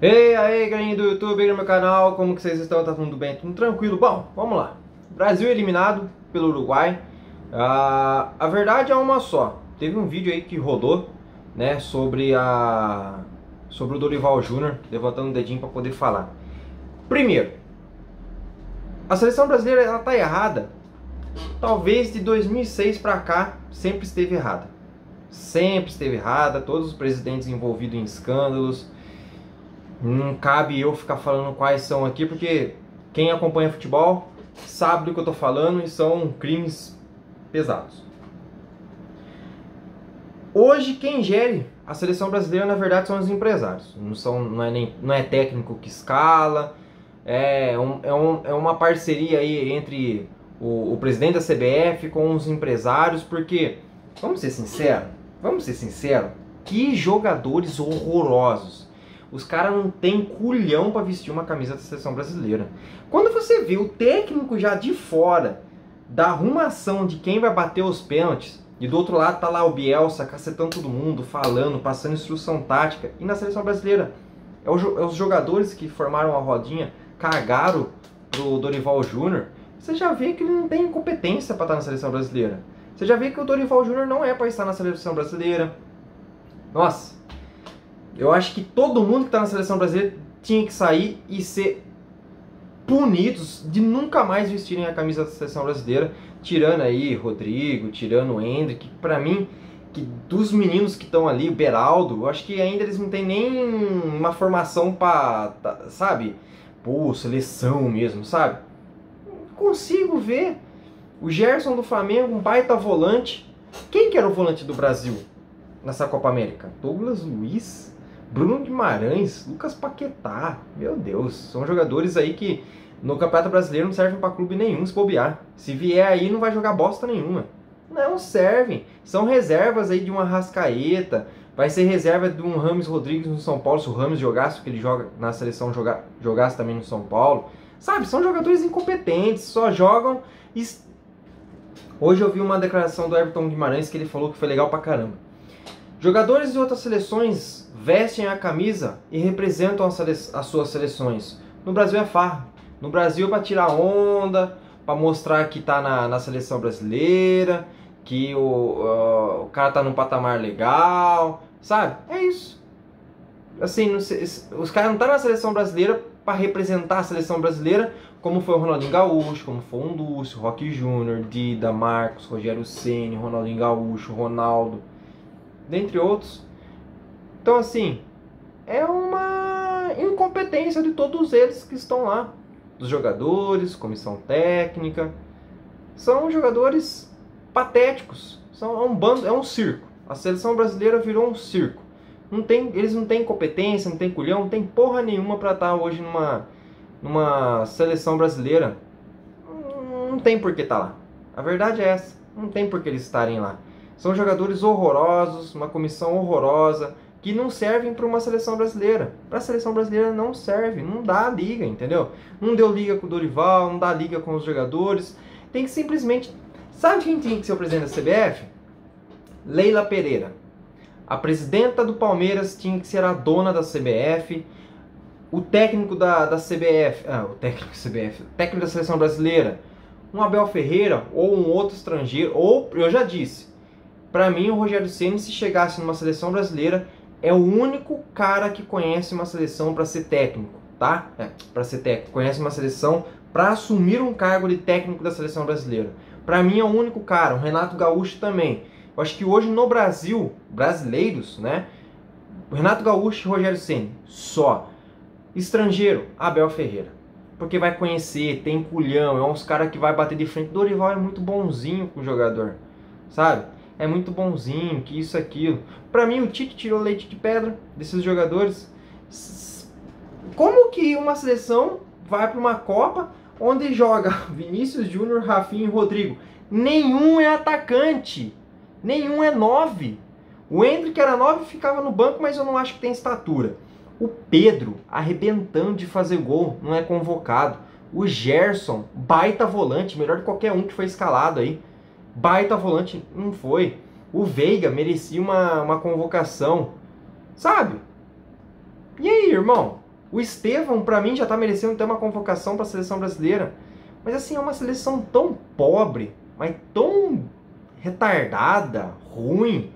Ei, aí, galerinha do YouTube, aí no meu canal, como que vocês estão? Tá tudo bem? Tudo tranquilo? Bom, vamos lá. Brasil eliminado pelo Uruguai. A verdade é uma só. Teve um vídeo aí que rodou, né, sobre o Dorival Júnior, levantando o dedinho para poder falar. Primeiro, a seleção brasileira, ela tá errada. Talvez de 2006 para cá sempre esteve errada. Sempre esteve errada, todos os presidentes envolvidos em escândalos. Não cabe eu ficar falando quais são aqui, porque quem acompanha futebol sabe do que eu tô falando e são crimes pesados. Hoje quem gere a seleção brasileira na verdade são os empresários. Não é técnico que escala, é uma parceria aí entre o presidente da CBF com os empresários, porque, vamos ser sinceros, que jogadores horrorosos. Os caras não tem culhão para vestir uma camisa da seleção brasileira. Quando você vê o técnico já de fora da arrumação de quem vai bater os pênaltis, e do outro lado tá lá o Bielsa cacetando todo mundo, falando, passando instrução tática, e na seleção brasileira é os jogadores que formaram a rodinha, cagaram pro Dorival Júnior, você já vê que ele não tem competência para estar na seleção brasileira. Você já vê que o Dorival Júnior não é para estar na seleção brasileira. Nossa, eu acho que todo mundo que está na seleção brasileira tinha que sair e ser punidos de nunca mais vestirem a camisa da seleção brasileira, tirando aí Rodrigo, tirando o Endrick, que pra mim, que dos meninos que estão ali, o Beraldo, eu acho que ainda eles não têm nem uma formação para, sabe, pô, seleção mesmo, sabe? Não consigo ver. O Gerson do Flamengo, um baita volante. Quem que era o volante do Brasil nessa Copa América? Douglas Luiz, Bruno Guimarães, Lucas Paquetá. Meu Deus, são jogadores aí que no Campeonato Brasileiro não servem para clube nenhum se bobear. Se vier aí não vai jogar bosta nenhuma. Não servem. São reservas aí de uma Arrascaeta. Vai ser reserva de um Rames Rodrigues no São Paulo. Se o Rames jogasse, que ele joga na seleção, jogasse também no São Paulo. Sabe, são jogadores incompetentes, só jogam. Hoje eu vi uma declaração do Everton Guimarães que ele falou que foi legal pra caramba. Jogadores de outras seleções vestem a camisa e representam as suas seleções. No Brasil é farra. No Brasil é para tirar onda, para mostrar que tá na seleção brasileira, que o cara tá num patamar legal, sabe? É isso. Assim, os caras não estão na seleção brasileira para representar a seleção brasileira, como foi o Ronaldinho Gaúcho, como foi o Lúcio, Roque Júnior, Dida, Marcos, Rogério Ceni, Ronaldinho Gaúcho, Ronaldo, dentre outros. Então, assim, é uma incompetência de todos eles que estão lá. Dos jogadores, comissão técnica. São jogadores patéticos. É um bando, é um circo. A seleção brasileira virou um circo. Eles não têm competência, não têm culhão, não tem porra nenhuma para estar hoje numa seleção brasileira. Não tem por que estar lá. A verdade é essa. Não tem por que eles estarem lá. São jogadores horrorosos, uma comissão horrorosa, que não servem para uma seleção brasileira. Para a seleção brasileira não serve, não dá liga, entendeu? Não deu liga com o Dorival, não dá liga com os jogadores. Tem que simplesmente... Sabe quem tinha que ser o presidente da CBF? Leila Pereira. A presidenta do Palmeiras tinha que ser a dona da CBF. O técnico da CBF... o técnico da seleção brasileira. Um Abel Ferreira ou um outro estrangeiro. Ou, eu já disse, para mim o Rogério Ceni, se chegasse numa seleção brasileira, é o único cara que conhece uma seleção para ser técnico, tá? Para ser técnico, conhece uma seleção para assumir um cargo de técnico da seleção brasileira. Para mim é o único cara, o Renato Gaúcho também. Eu acho que hoje no Brasil, brasileiros, né? O Renato Gaúcho e o Rogério Ceni, só. Estrangeiro, Abel Ferreira. Porque vai conhecer, tem culhão, é uns caras que vai bater de frente. Dorival é muito bonzinho com o jogador, sabe? É muito bonzinho, que isso, aquilo. Pra mim, o Tite tirou leite de pedra desses jogadores. Como que uma seleção vai para uma Copa onde joga Vinícius Júnior, Rafinha e Rodrigo? Nenhum é atacante. Nenhum é 9. O Endrick era 9 e ficava no banco, mas eu não acho que tem estatura. O Pedro, arrebentando de fazer gol, não é convocado. O Gerson, baita volante, melhor de qualquer um que foi escalado aí. Baita volante, não foi. O Veiga merecia uma convocação, sabe? E aí, irmão? O Estevão, pra mim, já tá merecendo ter uma convocação pra seleção brasileira. Mas assim, é uma seleção tão pobre, mas tão retardada, ruim.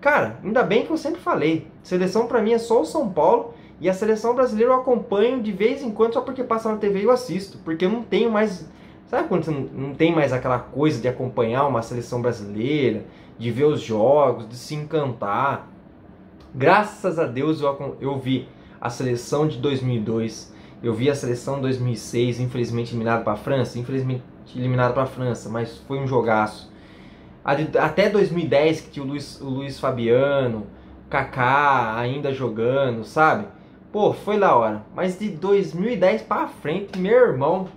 Cara, ainda bem que eu sempre falei, seleção pra mim é só o São Paulo, e a seleção brasileira eu acompanho de vez em quando só porque passa na TV e eu assisto, porque eu não tenho mais, sabe quando você não tem mais aquela coisa de acompanhar uma seleção brasileira, de ver os jogos, de se encantar. Graças a Deus eu vi a seleção de 2002, eu vi a seleção de 2006, infelizmente eliminada para a França, mas foi um jogaço. Até 2010 que tinha o Luiz Fabiano, Kaká ainda jogando, sabe? Pô, foi da hora. Mas de 2010 para frente, meu irmão,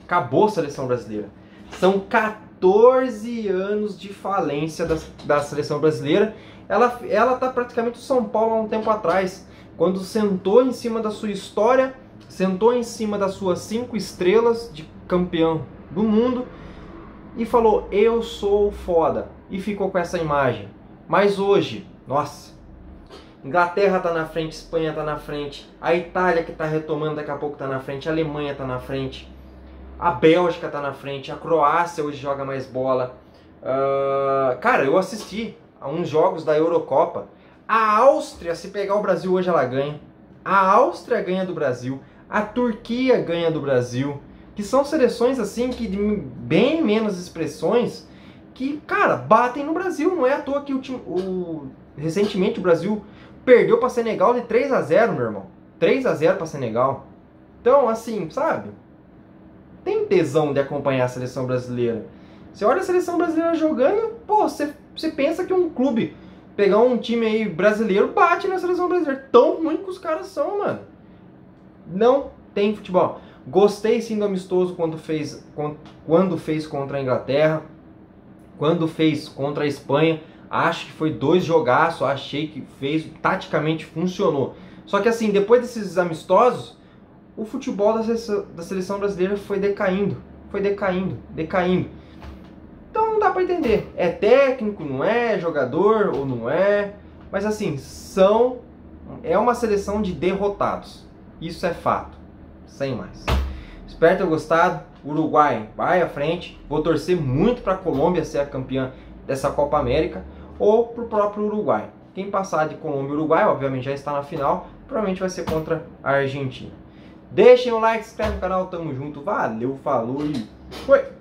acabou a seleção brasileira. São 14 anos de falência da seleção brasileira. Ela tá praticamente o São Paulo há um tempo atrás, quando sentou em cima da sua história, sentou em cima das suas 5 estrelas de campeão do mundo e falou, eu sou foda, e ficou com essa imagem. Mas hoje, nossa, Inglaterra tá na frente, Espanha tá na frente, a Itália que tá retomando daqui a pouco tá na frente, a Alemanha tá na frente, a Bélgica tá na frente, a Croácia hoje joga mais bola. Cara, eu assisti a uns jogos da Eurocopa. A Áustria, se pegar o Brasil hoje, ela ganha. A Áustria ganha do Brasil, a Turquia ganha do Brasil, que são seleções assim que de bem menos expressões que, cara, batem no Brasil. Não é à toa que recentemente o Brasil perdeu para Senegal de 3-0, meu irmão. 3-0 para Senegal. Então, assim, sabe? Tem tesão de acompanhar a seleção brasileira. Você olha a seleção brasileira jogando, pô, você pensa que um clube pegar um time aí brasileiro bate na seleção brasileira. Tão ruim que os caras são, mano. Não tem futebol. Gostei sim do amistoso quando fez contra a Inglaterra, quando fez contra a Espanha. Acho que foi 2 jogaços, achei que fez, taticamente funcionou. Só que assim, depois desses amistosos, o futebol da seleção brasileira foi decaindo. Então não dá pra entender. É técnico, não é? Jogador ou não é? Mas assim, é uma seleção de derrotados. Isso é fato. Sem mais. Espero ter gostado. Uruguai vai à frente. Vou torcer muito para a Colômbia ser a campeã dessa Copa América ou para o próprio Uruguai. Quem passar de Colômbia e Uruguai, obviamente já está na final. Provavelmente vai ser contra a Argentina. Deixem o like, se inscreve no canal. Tamo junto. Valeu, falou e foi!